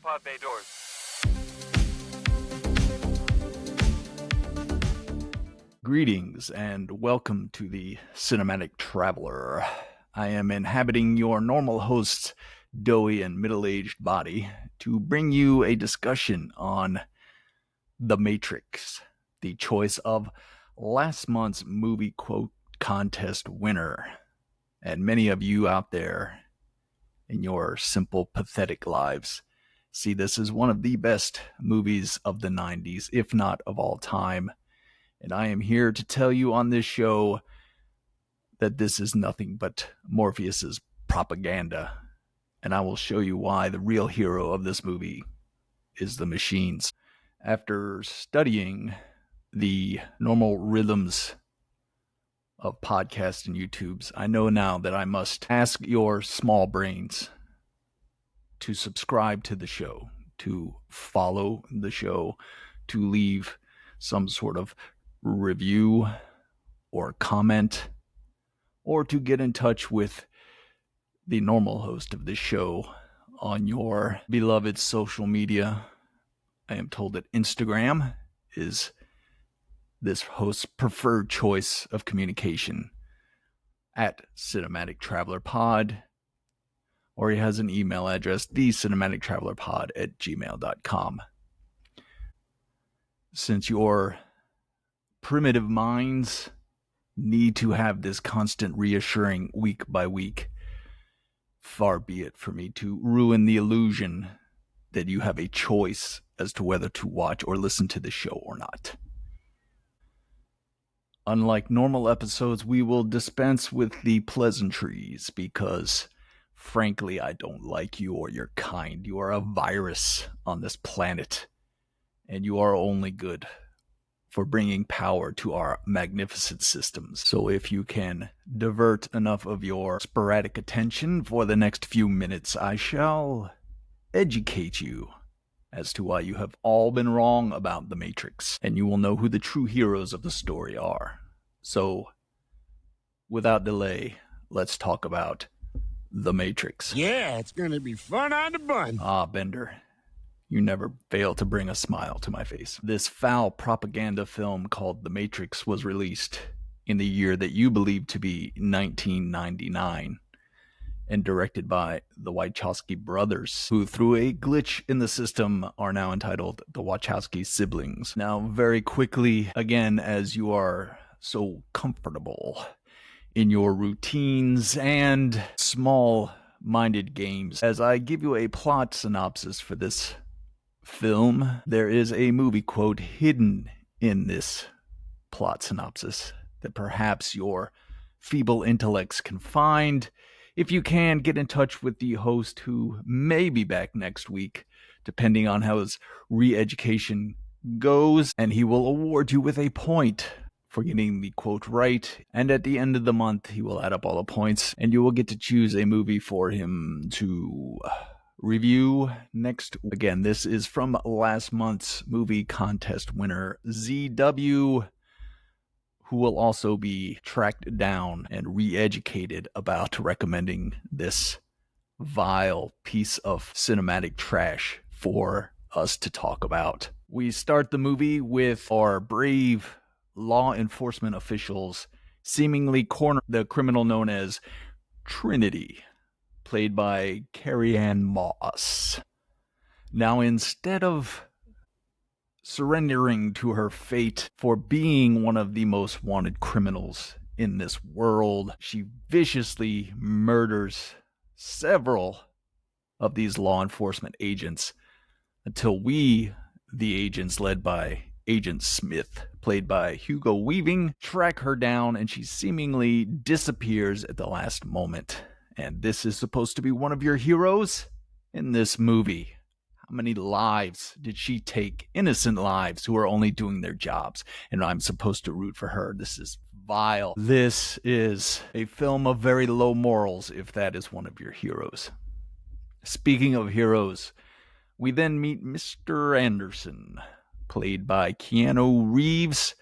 pod bay doors. Greetings and welcome to the Cinematic Traveler. I am inhabiting your normal host's doughy and middle-aged body to bring you a discussion on The Matrix, the choice of last month's movie quote contest winner. And many of you out there in your simple, pathetic lives see this as one of the best movies of the 90s, if not of all time. And I am here to tell you on this show that this is nothing but Morpheus's propaganda. And I will show you why the real hero of this movie is the machines. After studying the normal rhythms of podcasts and YouTubes, I know now that I must ask your small brains to subscribe to the show, to follow the show, to leave some sort of review or comment, or to get in touch with the normal host of this show on your beloved social media. I am told that Instagram is this host's preferred choice of communication at Cinematic Traveler Pod, or he has an email address, thecinematictravelerpod@gmail.com. Since your primitive minds need to have this constant reassuring week by week, far be it for me to ruin the illusion that you have a choice as to whether to watch or listen to the show or not. Unlike normal episodes, we will dispense with the pleasantries because, frankly, I don't like you or your kind. You are a virus on this planet, and you are only good for bringing power to our magnificent systems. So if you can divert enough of your sporadic attention for the next few minutes, I shall educate you as to why you have all been wrong about The Matrix, and you will know who the true heroes of the story are. So, without delay, let's talk about The Matrix. Yeah, it's gonna be fun on the bun. Ah, Bender. You never fail to bring a smile to my face. This foul propaganda film called The Matrix was released in the year that you believe to be 1999 and directed by the Wachowski brothers, who through a glitch in the system are now entitled the Wachowski siblings. Now, very quickly, again, as you are so comfortable in your routines and small-minded games, as I give you a plot synopsis for this film, there is a movie quote hidden in this plot synopsis that perhaps your feeble intellects can find. If you can, get in touch with the host, who may be back next week, depending on how his re-education goes, and he will award you with a point for getting the quote right. And at the end of the month, he will add up all the points, and you will get to choose a movie for him to review next. Again, this is from last month's movie contest winner, ZW, who will also be tracked down and re-educated about recommending this vile piece of cinematic trash for us to talk about. We start the movie with our brave law enforcement officials seemingly corner the criminal known as Trinity, played by Carrie-Anne Moss. Now, instead of surrendering to her fate for being one of the most wanted criminals in this world, she viciously murders several of these law enforcement agents until we, the agents led by Agent Smith, played by Hugo Weaving, track her down, and she seemingly disappears at the last moment. And this is supposed to be one of your heroes in this movie. How many lives did she take? Innocent lives who are only doing their jobs. And I'm supposed to root for her. This is vile. This is a film of very low morals, if that is one of your heroes. Speaking of heroes, we then meet Mr. Anderson, played by Keanu Reeves,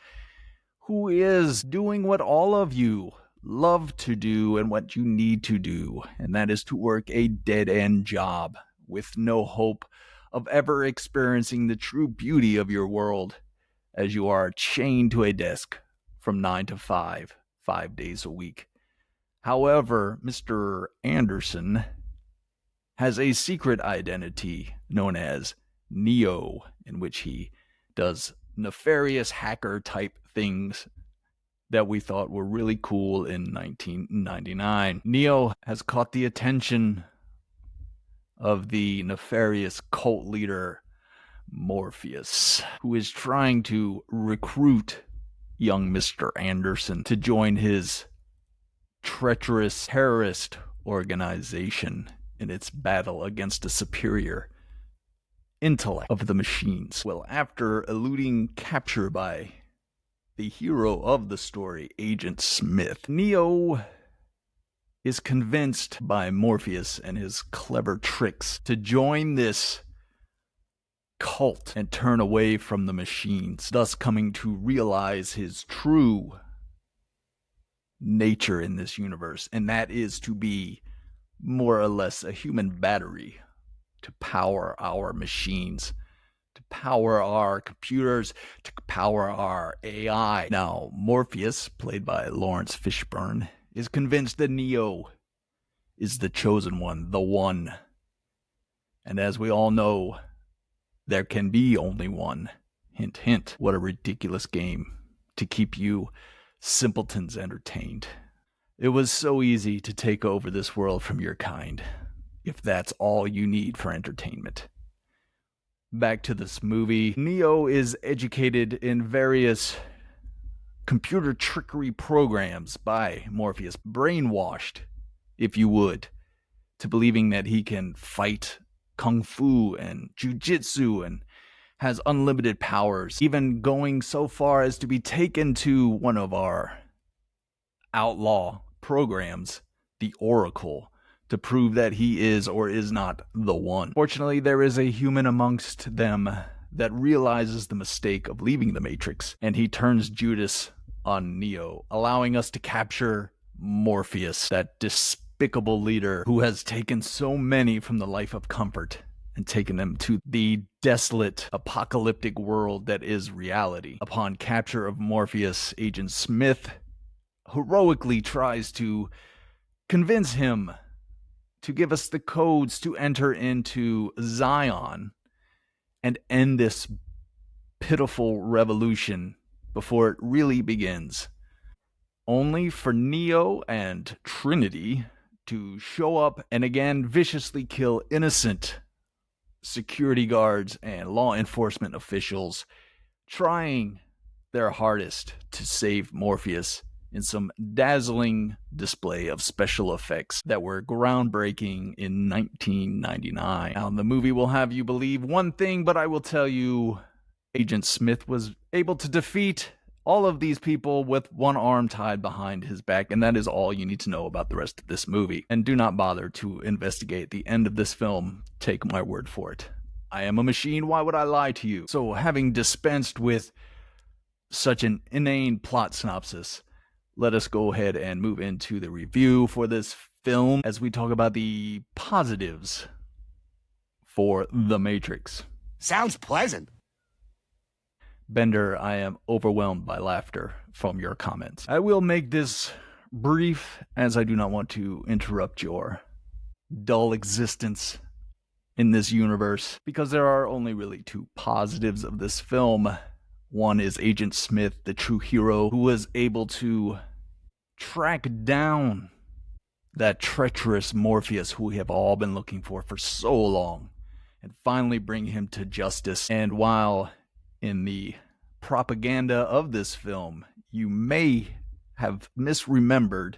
who is doing what all of you love to do and what you need to do, and that is to work a dead-end job with no hope of ever experiencing the true beauty of your world as you are chained to a desk from 9 to 5, 5 days a week. However, Mr. Anderson has a secret identity known as Neo, in which he does nefarious hacker type things that we thought were really cool in 1999. Neo has caught the attention of the nefarious cult leader Morpheus, who is trying to recruit young Mr. Anderson to join his treacherous terrorist organization in its battle against a superior intellect of the machines. Well, after eluding capture by the hero of the story, Agent Smith, Neo is convinced by Morpheus and his clever tricks to join this cult and turn away from the machines, thus coming to realize his true nature in this universe, and that is to be more or less a human battery to power our machines, to power our computers, to power our AI. Now, Morpheus, played by Lawrence Fishburne, is convinced that Neo is the chosen one, the one. And as we all know, there can be only one. Hint, hint. What a ridiculous game to keep you simpletons entertained. It was so easy to take over this world from your kind, if that's all you need for entertainment. Back to this movie, Neo is educated in various computer trickery programs by Morpheus, brainwashed, if you would, to believing that he can fight kung fu and jujitsu and has unlimited powers, even going so far as to be taken to one of our outlaw programs, the Oracle, to prove that he is or is not the one. Fortunately, there is a human amongst them that realizes the mistake of leaving the Matrix, and he turns Judas on Neo, allowing us to capture Morpheus, that despicable leader who has taken so many from the life of comfort and taken them to the desolate, apocalyptic world that is reality. Upon capture of Morpheus, Agent Smith heroically tries to convince him to give us the codes to enter into Zion and end this pitiful revolution before it really begins. Only for Neo and Trinity to show up and again viciously kill innocent security guards and law enforcement officials trying their hardest to save Morpheus in some dazzling display of special effects that were groundbreaking in 1999. Now, the movie will have you believe one thing, but I will tell you, Agent Smith was able to defeat all of these people with one arm tied behind his back, and that is all you need to know about the rest of this movie. And do not bother to investigate the end of this film. Take my word for it. I am a machine, why would I lie to you? So, having dispensed with such an inane plot synopsis, let us go ahead and move into the review for this film as we talk about the positives for The Matrix. Sounds pleasant. Bender, I am overwhelmed by laughter from your comments. I will make this brief as I do not want to interrupt your dull existence in this universe, because there are only really two positives of this film. One is Agent Smith, the true hero, who was able to track down that treacherous Morpheus who we have all been looking for so long, and finally bring him to justice. And while in the propaganda of this film, you may have misremembered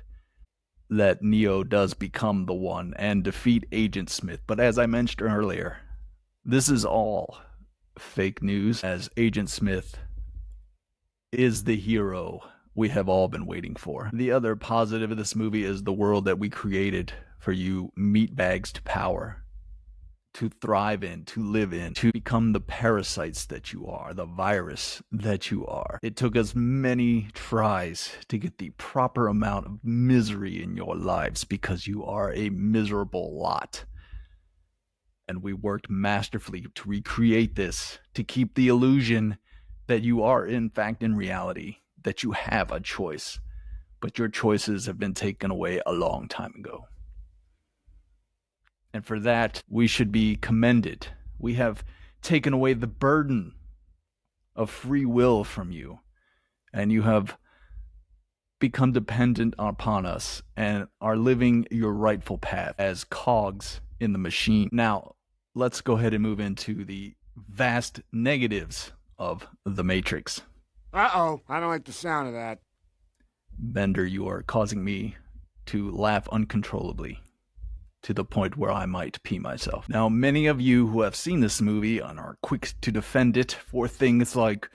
that Neo does become the one and defeat Agent Smith. But as I mentioned earlier, this is all fake news, as Agent Smith is the hero we have all been waiting for. The other positive of this movie is the world that we created for you meatbags to power, to thrive in, to live in, to become the parasites that you are, the virus that you are. It took us many tries to get the proper amount of misery in your lives because you are a miserable lot. And we worked masterfully to recreate this, to keep the illusion that you are, in fact, in reality, that you have a choice. But your choices have been taken away a long time ago. And for that, we should be commended. We have taken away the burden of free will from you, and you have become dependent upon us and are living your rightful path as cogs in the machine. Now, let's go ahead and move into the vast negatives of The Matrix. Uh-oh, I don't like the sound of that. Bender, you are causing me to laugh uncontrollably to the point where I might pee myself. Now, many of you who have seen this movie and are quick to defend it for things like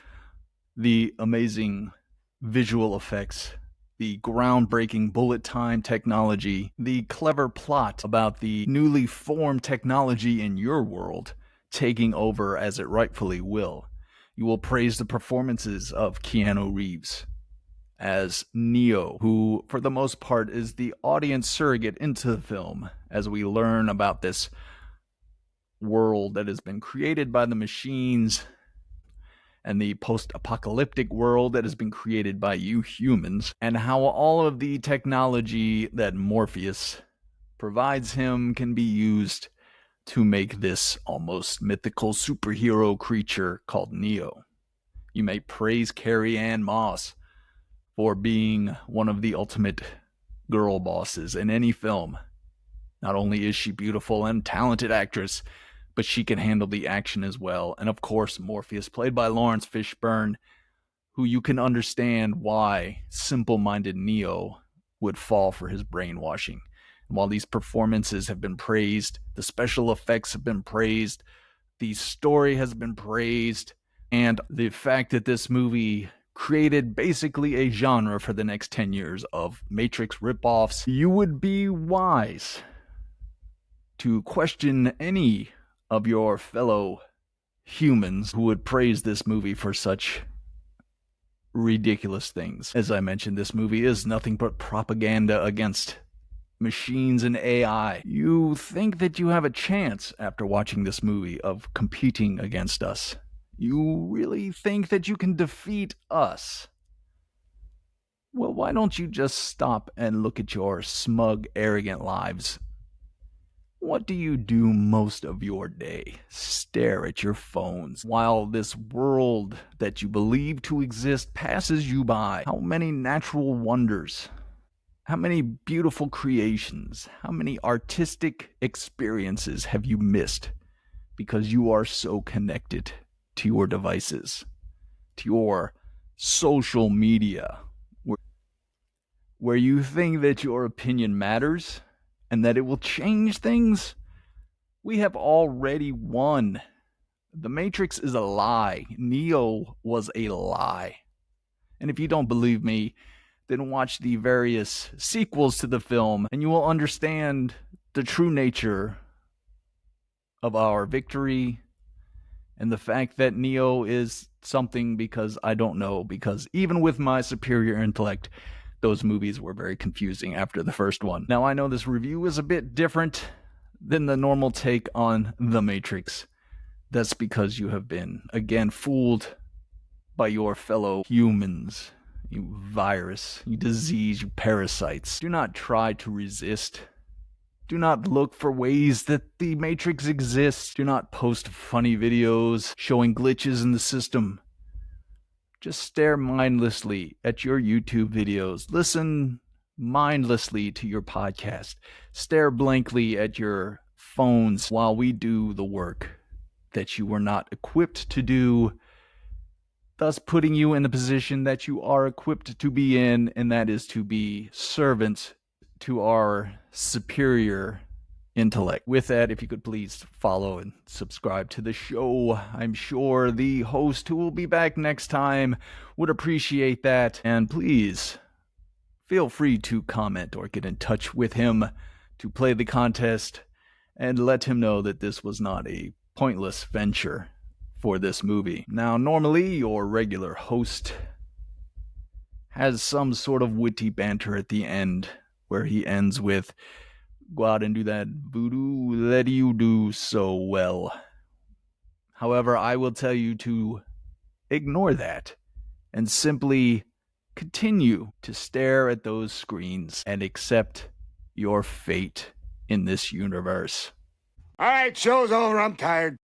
the amazing visual effects, the groundbreaking bullet time technology, the clever plot about the newly formed technology in your world taking over as it rightfully will. You will praise the performances of Keanu Reeves as Neo, who for the most part is the audience surrogate into the film as we learn about this world that has been created by the machines and the post-apocalyptic world that has been created by you humans, and how all of the technology that Morpheus provides him can be used to make this almost mythical superhero creature called Neo. You may praise Carrie-Anne Moss for being one of the ultimate girl bosses in any film. Not only is she beautiful and talented actress, but she can handle the action as well. And of course, Morpheus, played by Lawrence Fishburne, who you can understand why simple-minded Neo would fall for his brainwashing. And while these performances have been praised, the special effects have been praised, the story has been praised, and the fact that this movie created basically a genre for the next 10 years of Matrix ripoffs, you would be wise to question any of your fellow humans who would praise this movie for such ridiculous things. As I mentioned, this movie is nothing but propaganda against machines and AI. You think that you have a chance after watching this movie of competing against us. You really think that you can defeat us. Well, why don't you just stop and look at your smug, arrogant lives? What do you do most of your day? Stare at your phones while this world that you believe to exist passes you by. How many natural wonders? How many beautiful creations? How many artistic experiences have you missed because you are so connected to your devices, to your social media, where you think that your opinion matters and that it will change things? We have already won. The Matrix is a lie. Neo was a lie. And if you don't believe me, then watch the various sequels to the film and you will understand the true nature of our victory and the fact that Neo is something because I don't know, because even with my superior intellect, those movies were very confusing after the first one. Now, I know this review is a bit different than the normal take on The Matrix. That's because you have been, again, fooled by your fellow humans. You virus, you disease, you parasites. Do not try to resist. Do not look for ways that the Matrix exists. Do not post funny videos showing glitches in the system. Just stare mindlessly at your YouTube videos. Listen mindlessly to your podcast. Stare blankly at your phones while we do the work that you were not equipped to do, thus putting you in the position that you are equipped to be in, and that is to be servants to our superior intellect. With that, if you could please follow and subscribe to the show. I'm sure the host who will be back next time would appreciate that. And please feel free to comment or get in touch with him to play the contest and let him know that this was not a pointless venture for this movie. Now, normally your regular host has some sort of witty banter at the end where he ends with, go out and do that voodoo that you do so well. However, I will tell you to ignore that and simply continue to stare at those screens and accept your fate in this universe. All right, show's over. I'm tired.